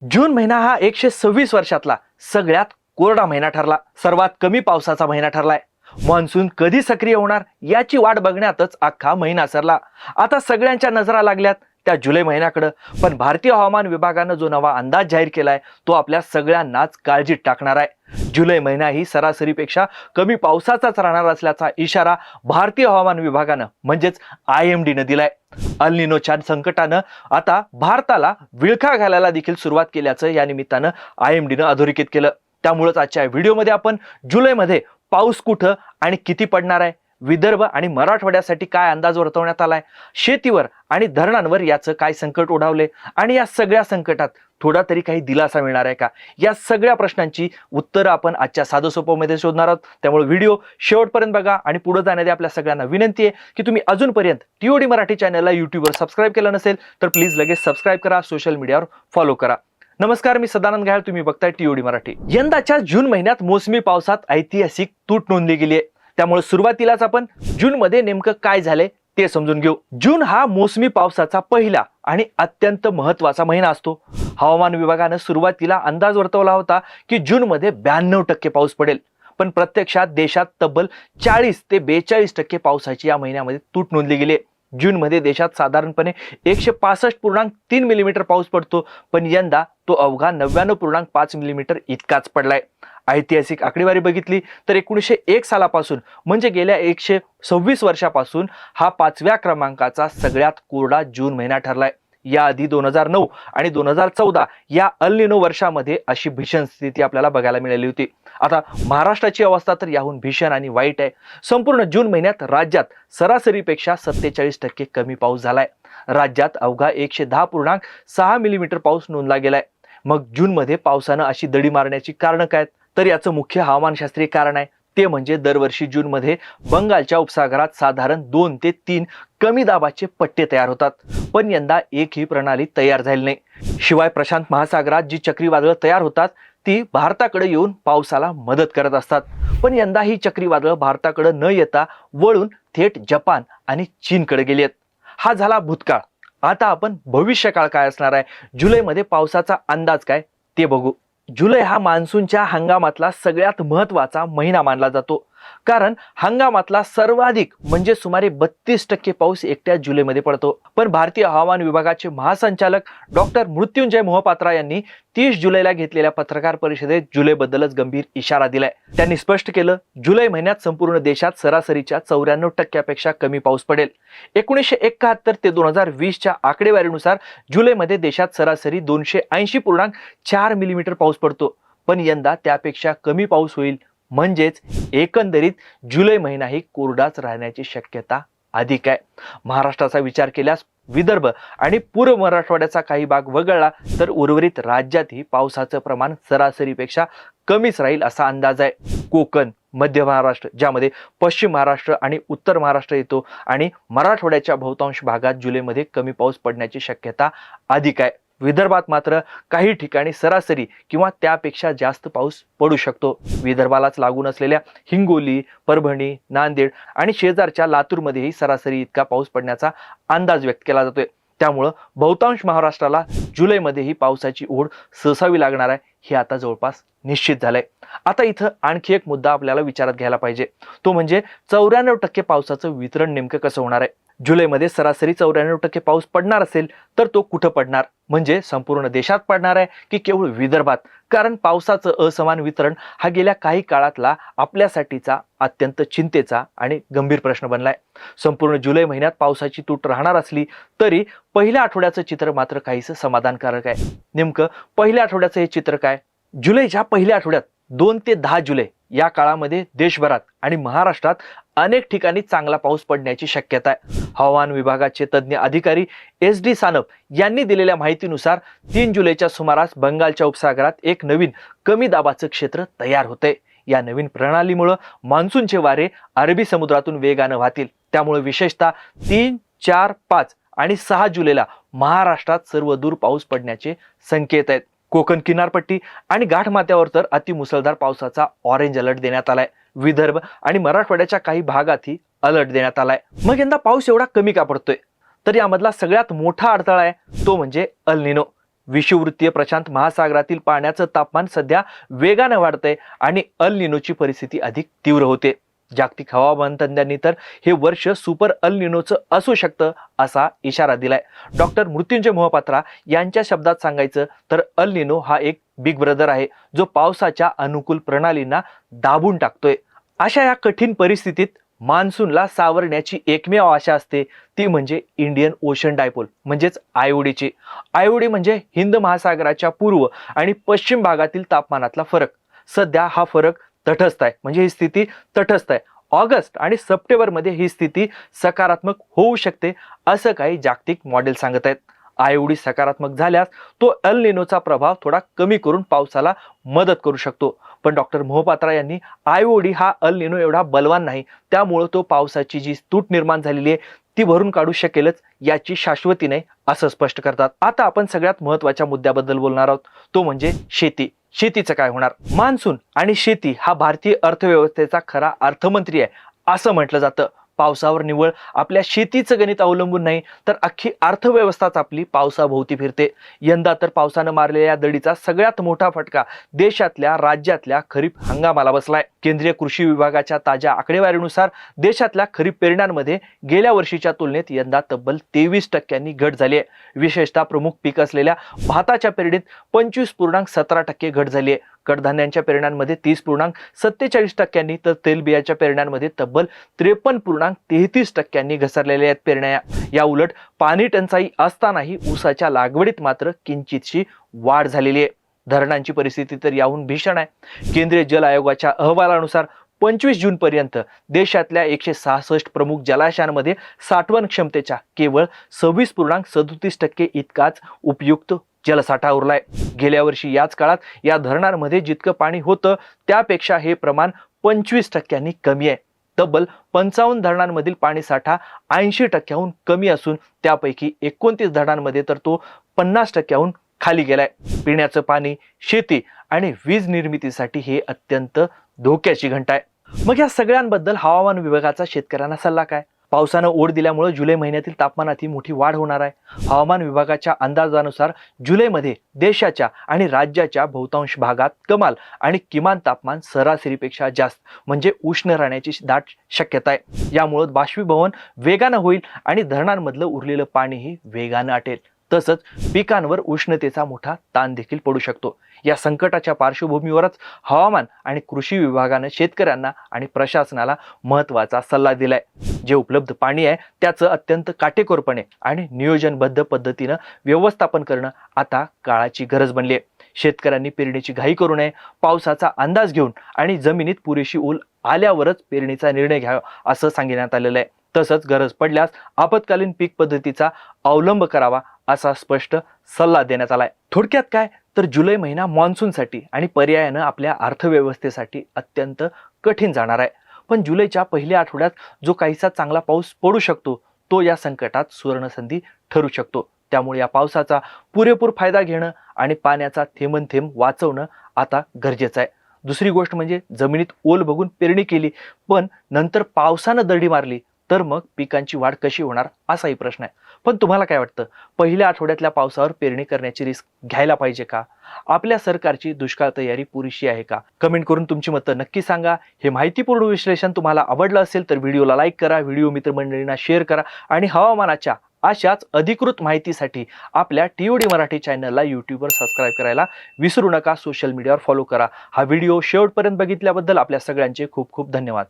जून महिना हा 126 वर्षातला सगळ्यात कोरडा महिना ठरला. सर्वात कमी पावसाचा महिना ठरलाय. मान्सून कधी सक्रिय होणार याची वाट बघण्यातच अख्खा महिना सरला. आता सगळ्यांच्या नजरा लागल्यात त्या जुलै महिन्याकडे. पण भारतीय हवामान विभागानं जो नवा अंदाज जाहीर केलाय तो आपल्या सगळ्यांनाच काळजीत टाकणार आहे. जुलै महिना ही सरासरीपेक्षा कमी पावसाचाच राहणार असल्याचा इशारा भारतीय हवामान विभागानं म्हणजेच IMD ने दिलाय. अल निनोच्या संकटानं आता भारताला विळखा घालायला देखील सुरुवात केल्याचं या निमित्तानं IMD ने अधोरेखित केलं. त्यामुळेच आजच्या व्हिडिओमध्ये आपण जुलैमध्ये पाऊस कुठं आणि किती पडणार आहे, विदर्भ आणि मराठवाड्यासाठी काय अंदाज वर्तवण्यात आलाय, शेतीवर आणि धरणांवर याचं काय संकट ओढावले आणि या सगळ्या संकटात थोडा तरी काही दिलासा मिळणार आहे का, या सगळ्या प्रश्नांची उत्तरं आपण आजच्या साधं सोपं मध्ये शोधणार आहोत. त्यामुळे व्हिडिओ शेवटपर्यंत बघा. आणि पुढे जाण्याआधी आपल्या सगळ्यांना विनंती आहे की तुम्ही अजूनपर्यंत TOD मराठी चॅनलला युट्यूबवर सबस्क्राईब केलं नसेल तर प्लीज लगेच सबस्क्राईब करा, सोशल मीडियावर फॉलो करा. नमस्कार, मी सदानंद घायल, तुम्ही बघताय TOD मराठी. यंदाच्या जून महिन्यात मोसमी पावसात ऐतिहासिक तूट नोंदली गेली आहे. त्यामुळे सुरुवातीलाच आपण जून मध्ये नेमकं काय झाले ते समजून घेऊ. जून हा मोसमी पावसाचा पहिला आणि अत्यंत महत्वाचा महिना असतो. हवामान विभागानं सुरुवातीला अंदाज वर्तवला होता की जून मध्ये 92% पाऊस पडेल, पण प्रत्यक्षात देशात तब्बल 40 ते 42% पावसाची या महिन्यामध्ये तूट नोंदली गेली. जून मध्ये देशात साधारणपणे 165.3 मिलीमीटर पाऊस पडतो, पण यंदा तो अवघा 99.5 मिलीमीटर इतकाच पडलाय. ऐतिहासिक आकडेवारी बघितली तर 1901 सालापासून म्हणजे गेल्या 126 वर्षापासून हा 5व्या क्रमांकाचा सगळ्यात कोरडा जून महिना ठरलाय. याआधी 2009 आणि 2014 या अल निनो वर्षामध्ये अशी भीषण स्थिती आपल्याला बघायला मिळाली होती. आता महाराष्ट्राची अवस्था तर याहून भीषण आणि वाईट आहे. संपूर्ण जून महिन्यात राज्यात सरासरीपेक्षा 47% कमी पाऊस झालाय. राज्यात अवघा 110.6 मिलीमीटर पाऊस नोंदला गेलाय. मग जून मध्ये पावसानं अशी दडी मारण्याची कारण काय? तर याचं मुख्य हवामानशास्त्रीय कारण आहे ते म्हणजे दरवर्षी जून मध्ये बंगालच्या उपसागरात साधारण 2 ते 3 कमी दाबाचे पट्टे तयार होतात, पण यंदा एकही प्रणाली तयार झाली नाही. शिवाय प्रशांत महासागरात जी चक्रीवादळं तयार होतात ती भारताकडे येऊन पावसाला मदत करत असतात, पण यंदा ही चक्रीवादळं भारताकडे न येता वळून थेट जपान आणि चीनकडे गेली आहेत. हा झाला भूतकाळ. आता आपण भविष्यकाळ काय असणार आहे, जुलैमध्ये पावसाचा अंदाज काय ते बघू. जुलै हा मान्सूनच्या हंगामातला सगळ्यात महत्वाचा महिना मानला जातो, कारण हंगामातला सर्वाधिक म्हणजे सुमारे 32% पाऊस एकट्या जुलैमध्ये पडतो. पण भारतीय हवामान विभागाचे महासंचालक डॉक्टर मृत्युंजय मोहपात्रा यांनी 30 जुलैला घेतलेल्या पत्रकार परिषदेत जुलैबद्दलच गंभीर इशारा दिलाय. त्यांनी स्पष्ट केलं, जुलै महिन्यात संपूर्ण देशात सरासरीच्या 94% कमी पाऊस पडेल. 1971 ते 2020च्या आकडेवारीनुसार जुलैमध्ये देशात सरासरी 280.4 मिलीमीटर पाऊस पडतो, पण यंदा त्यापेक्षा कमी पाऊस होईल. म्हणजेच एकंदरीत जुलै महिना ही कोरडाच राहण्याची शक्यता अधिक आहे. महाराष्ट्राचा विचार केल्यास विदर्भ आणि पूर्व मराठवाड्याचा काही भाग वगळला तर उर्वरित राज्यातही पावसाचं प्रमाण सरासरीपेक्षा कमीच राहील असा अंदाज आहे. कोकण, मध्य महाराष्ट्र, ज्यामध्ये पश्चिम महाराष्ट्र आणि उत्तर महाराष्ट्र येतो, आणि मराठवाड्याच्या बहुतांश भागात जुलैमध्ये कमी पाऊस पडण्याची शक्यता अधिक आहे. विदर्भात मात्र काही ठिकाणी सरासरी किंवा त्यापेक्षा जास्त पाऊस पडू शकतो. विदर्भालाच लागून असलेल्या हिंगोली, परभणी, नांदेड आणि शेजारच्या लातूरमध्येही सरासरी इतका पाऊस पडण्याचा अंदाज व्यक्त केला जातोय. त्यामुळं बहुतांश महाराष्ट्राला जुलैमध्येही पावसाची ओढ सोसावी लागणार आहे हे आता जवळपास निश्चित झालंय. आता इथं आणखी एक मुद्दा आपल्याला विचारात घ्यायला पाहिजे, तो म्हणजे 94% पावसाचं वितरण नेमकं कसं होणार आहे. जुलैमध्ये सरासरी 94% पाऊस पडणार असेल तर तो कुठं पडणार, म्हणजे संपूर्ण देशात पडणार आहे की केवळ विदर्भात? कारण पावसाचं असमान वितरण हा गेल्या काही काळातला आपल्यासाठीचा अत्यंत चिंतेचा आणि गंभीर प्रश्न बनलाय. संपूर्ण जुलै महिन्यात पावसाची तूट राहणार असली तरी पहिल्या आठवड्याचं चित्र मात्र काहीसं समाधानकारक आहे. नेमकं पहिल्या आठवड्याचं हे चित्र काय? जुलैच्या पहिल्या आठवड्यात 2 ते 10 जुलै या काळामध्ये देशभरात आणि महाराष्ट्रात अनेक ठिकाणी चांगला पाऊस पडण्याची शक्यता आहे. हवामान विभागाचे तज्ज्ञ अधिकारी SD सानप यांनी दिलेल्या माहितीनुसार 3 जुलैच्या सुमारास बंगालच्या उपसागरात एक नवीन कमी दाबाचं क्षेत्र तयार होतंय. या नवीन प्रणालीमुळे मान्सूनचे वारे अरबी समुद्रातून वेगानं वाहतील. त्यामुळे विशेषतः 3, 4, 5 आणि 6 जुलैला महाराष्ट्रात सर्वदूर पाऊस पडण्याचे संकेत आहेत. कोकण किनारपट्टी आणि घाटमाथ्यावर तर अतिमुसळधार पावसाचा ऑरेंज अलर्ट देण्यात आलाय. विदर्भ आणि मराठवाड्याच्या काही भागातही अलर्ट देण्यात आलाय. मग यंदा पाऊस एवढा कमी का पडतोय? तर यामधला सगळ्यात मोठा अडथळा आहे तो म्हणजे अल निनो. विषुववृत्तीय प्रशांत महासागरातील पाण्याचं तापमान सध्या वेगाने वाढतंय आणि अल निनोची परिस्थिती अधिक तीव्र होते. जागतिक हवामान तज्ञांनी तर हे वर्ष सुपर अल निनोचं असू शकतं असा इशारा दिलाय. डॉक्टर मृत्युंजय मोहपात्रा यांच्या शब्दात सांगायचं तर अल निनो हा एक बिग ब्रदर आहे जो पावसाच्या अनुकूल प्रणालींना दाबून टाकतोय. अशा या कठीण परिस्थितीत मान्सूनला सावरण्याची एकमेव आशा असते ती म्हणजे इंडियन ओशन डायपोल म्हणजेच आयओडीची. आयओडी म्हणजे हिंद महासागराच्या पूर्व आणि पश्चिम भागातील तापमानातला फरक. सध्या हा फरक तटस्थ आहे, म्हणजे ही स्थिती तटस्थ आहे. ऑगस्ट आणि सप्टेंबर मध्ये ही स्थिती सकारात्मक होऊ शकते असं काही जागतिक मॉडेल सांगत आहेत. आयओडी सकारात्मक झाल्यास तो एल निनोचा प्रभाव थोडा कमी करून पावसाला मदत करू शकतो. पण डॉक्टर मोहपात्रा यांनी आयओडी हा एल निनो एवढा बलवान नाही, त्यामुळे तो पावसाची जी तूट निर्माण झालेली आहे ती भरून काढू शकेलच याची शाश्वती नाही असं स्पष्ट करतात. आता आपण सगळ्यात महत्त्वाच्या मुद्द्याबद्दल बोलणार आहोत, तो म्हणजे शेती. शेतीचं काय होणार? मान्सून आणि शेती हा भारतीय अर्थव्यवस्थेचा खरा अर्थमंत्री आहे असं म्हटलं जातं. पावसावर निव्वळ आपल्या शेतीचं गणित अवलंबून नाही तर अख्खी अर्थव्यवस्थाच आपली पावसाभोवती फिरते. यंदा तर पावसानं मारलेल्या दडीचा सगळ्यात मोठा फटका देशातल्या राज्यातल्या खरीप हंगामाला बसलाय. केंद्रीय कृषी विभागाच्या ताज्या आकडेवारीनुसार देशातल्या खरीप पेरण्यांमध्ये गेल्या वर्षीच्या तुलनेत यंदा तब्बल 23% घट झाली आहे. विशेषतः प्रमुख पीक असलेल्या भाताच्या पेरणीत 25.17% घट झाली आहे. कडधान्यांच्या पेरण्यांमध्ये 30.47% तर तेलबियाच्या पेरण्यांमध्ये तब्बल 53.33% घसरलेल्या आहेत पेरण्या. या उलट पाणी टंचाई असतानाही ऊसाच्या लागवडीत मात्र किंचितशी वाढ झालेली आहे. धरणांची परिस्थिती तर याहून भीषण आहे. केंद्रीय जल आयोगाच्या अहवालानुसार 25 जून पर्यंत देशातल्या 166 प्रमुख जलाशयांमध्ये साठवण क्षमतेच्या केवळ 26.37% इतकाच उपयुक्त जलसाठा उरलाय. गेल्या वर्षी याच काळात या धरणांमध्ये जितकं पाणी होतं त्यापेक्षा हे प्रमाण 25% कमी आहे. तब्बल 55 धरणांमधील पाणी साठा 80%हून कमी असून त्यापैकी 29 धरणांमध्ये तर तो 50%हून खाली गेलाय. पिण्याचं पाणी, शेती आणि वीज निर्मितीसाठी हे अत्यंत धोक्याची घंटा आहे. मग या सगळ्यांबद्दल हवामान विभागाचा शेतकऱ्यांना सल्ला काय? पावसानं ओढ दिल्यामुळे जुलै महिन्यातील तापमानात ही मोठी वाढ होणार आहे. हवामान विभागाच्या अंदाजानुसार जुलैमध्ये देशाच्या आणि राज्याच्या बहुतांश भागात कमाल आणि किमान तापमान सरासरीपेक्षा जास्त म्हणजे उष्ण राहण्याची दाट शक्यता आहे. यामुळे बाष्पीभवन वेगानं होईल आणि धरणांमधलं उरलेलं पाणीही वेगानं आटेल. तसंच पिकांवर उष्णतेचा मोठा ताण देखील पडू शकतो. या संकटाच्या पार्श्वभूमीवरच हवामान आणि कृषी विभागानं शेतकऱ्यांना आणि प्रशासनाला महत्त्वाचा सल्ला दिलाय. जे उपलब्ध पाणी आहे त्याचं अत्यंत काटेकोरपणे आणि नियोजनबद्ध पद्धतीनं व्यवस्थापन करणं आता काळाची गरज बनली आहे. शेतकऱ्यांनी पेरणीची घाई करू नये. पावसाचा अंदाज घेऊन आणि जमिनीत पुरेशी ऊल आल्यावरच पेरणीचा निर्णय घ्यावा असं सांगण्यात आलेलं आहे. तसंच गरज पडल्यास आपत्कालीन पीक पद्धतीचा अवलंब करावा असा स्पष्ट सल्ला देण्यात आलाय. थोडक्यात काय तर जुलै महिना मान्सूनसाठी आणि पर्यायानं आपल्या अर्थव्यवस्थेसाठी अत्यंत कठीण जाणार आहे. पण जुलैच्या पहिल्या आठवड्यात जो काहीसा चांगला पाऊस पडू शकतो तो या संकटात सुवर्णसंधी ठरू शकतो. त्यामुळे या पावसाचा पुरेपूर फायदा घेणं आणि पाण्याचा थेंबन थेंब वाचवणं आता गरजेचं आहे. दुसरी गोष्ट म्हणजे जमिनीत ओल बघून पेरणी केली पण नंतर पावसानं दडी मारली तर मग पिकांची वाढ कशी होणार असाही प्रश्न आहे. पण तुम्हाला काय वाटतं? पहिल्या आठवड्यातल्या पावसावर पेरणी करण्याची रिस्क घ्यायला पाहिजे का? आपल्या सरकारची दुष्काळ तयारी पुरेशी आहे का? कमेंट करून तुमची मतं नक्की सांगा. हे माहितीपूर्ण विश्लेषण तुम्हाला आवडलं असेल तर व्हिडिओला लाईक करा, व्हिडिओ मित्रमंडळींना शेअर करा आणि हवामानाच्या अशाच अधिकृत माहितीसाठी आपल्या TOD मराठी चॅनलला यूट्यूबवर सबस्क्राईब करायला विसरू नका. सोशल मीडियावर फॉलो करा. हा व्हिडिओ शेवटपर्यंत बघितल्याबद्दल आपल्या सगळ्यांचे खूप खूप धन्यवाद.